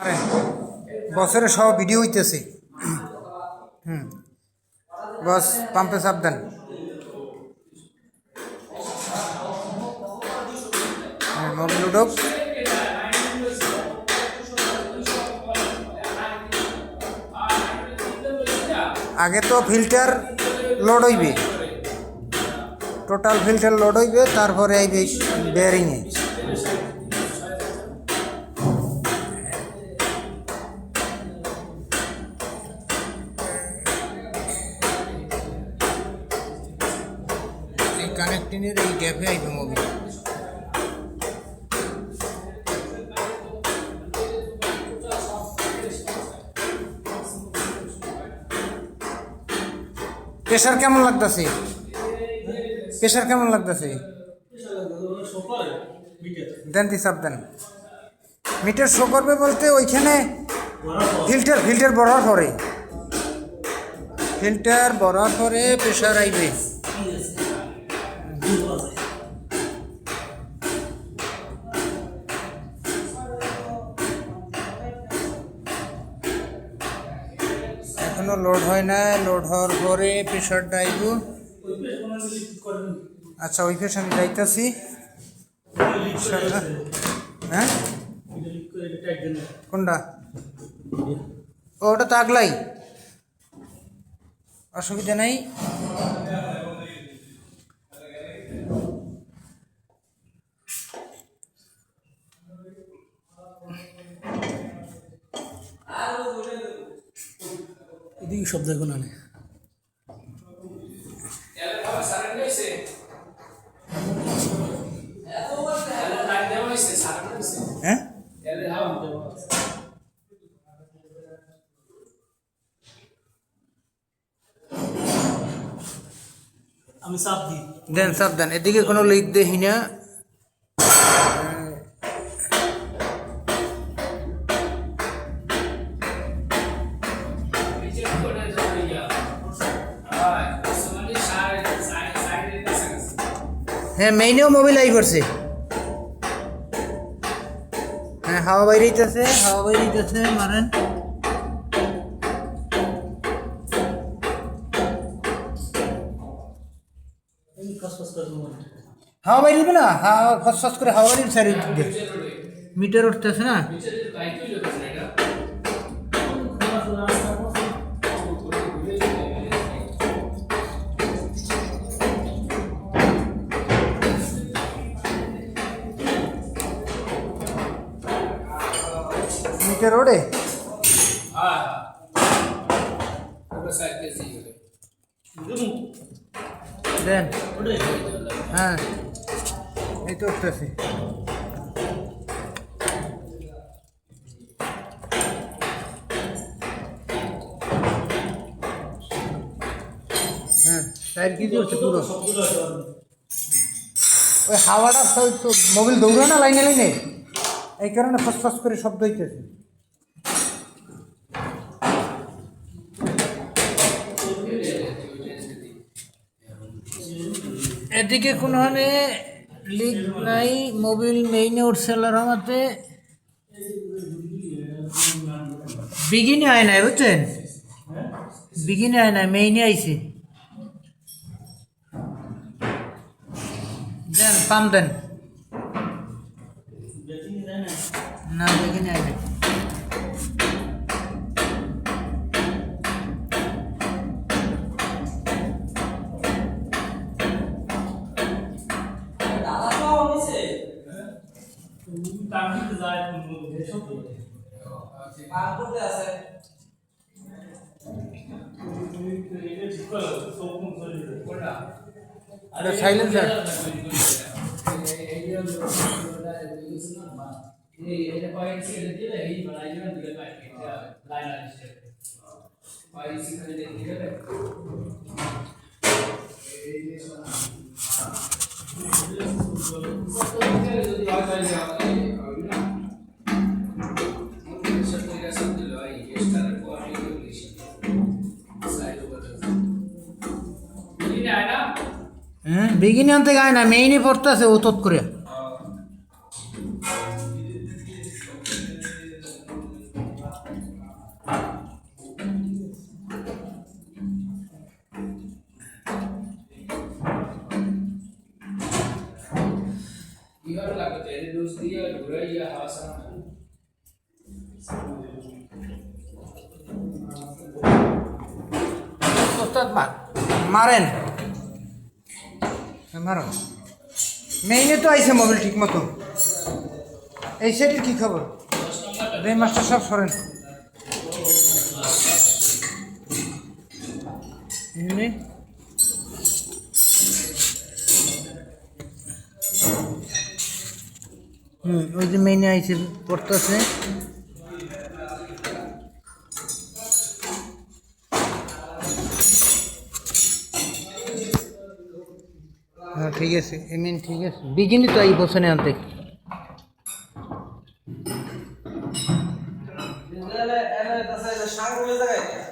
আরে বছরে সব ভিডিও হইতেছে। বস পাম্পে সাবধান। মোবিল উডক। আগে তো ফিল্টার লোড হইবে, টোটাল ফিল্টার লোড হইবে, তারপরে আইবে বেয়ারিংয়ে। এই কানেক্টিংয়ের এই গ্যাপে আইবে মোবিল। প্রেশার কেমন লাগতেছে? প্রেশার কেমন লাগতেছে? দেন সাবধান। মিটার শো করবে বলতে ওইখানে ফিল্টার ভরার পরে, প্রেশার আইবে। এখনো লোড হয় না, লোড হওয়ার পরে প্রেশারটা আইব। আচ্ছা ওই পেশ আমি যাইতেছি। হ্যাঁ কোনটা? ওটা তো আগলাই, অসুবিধা নাই। এদিকে শব্দ এখন আনে। হ্যাঁ আমি চাপ দিই। দেন সাবধান, এদিকে কোনো লিক দেখি না। হ্যাঁ মেইনেও মোবিল আই পড়ছে। হ্যাঁ হাওয়া বাইরেইতেছে, মারেন। হাওয়া বাইরে না, হাওয়া ফসফস করে হাওয়া বাইরে চারিদিকে মিটার উঠতেছে না। মিটার ওড়ে দেন। হ্যাঁ এই তো উঠতেছে। হ্যাঁ 4 কেজি হচ্ছে পুরো। ওই হাওয়াটা মোবিল দৌড়ে না লাইনে, এই কারণে ফসফস করে শব্দ হইতেছে। এদিকে কোনোখানে লিক নাই, মোবিল মেইনে উঠছে রহমতে। বিগিনে আয় নাই বুঝছেন, বিগিনে আয় নাই, মেইনে আইছে। দেন পাম্প দেন। না বিগিনে আয় নাই। সাইলেন্সার বিগিনি আনতে গায় না, মেইনে পড়তেছে ও তৎ করে। ওস্তাদ মারেন, মারো। মেইনে তো আইছে মোবাইল ঠিক মতো। এই সেটের কি খবর? রে মাস্টার সব সরেন। ওই যে মেইনে আইছে পড়তেছে। হ্যাঁ ঠিক আছে, এমনি ঠিক আছে। বিগিনি তো এই বছরে আনতে।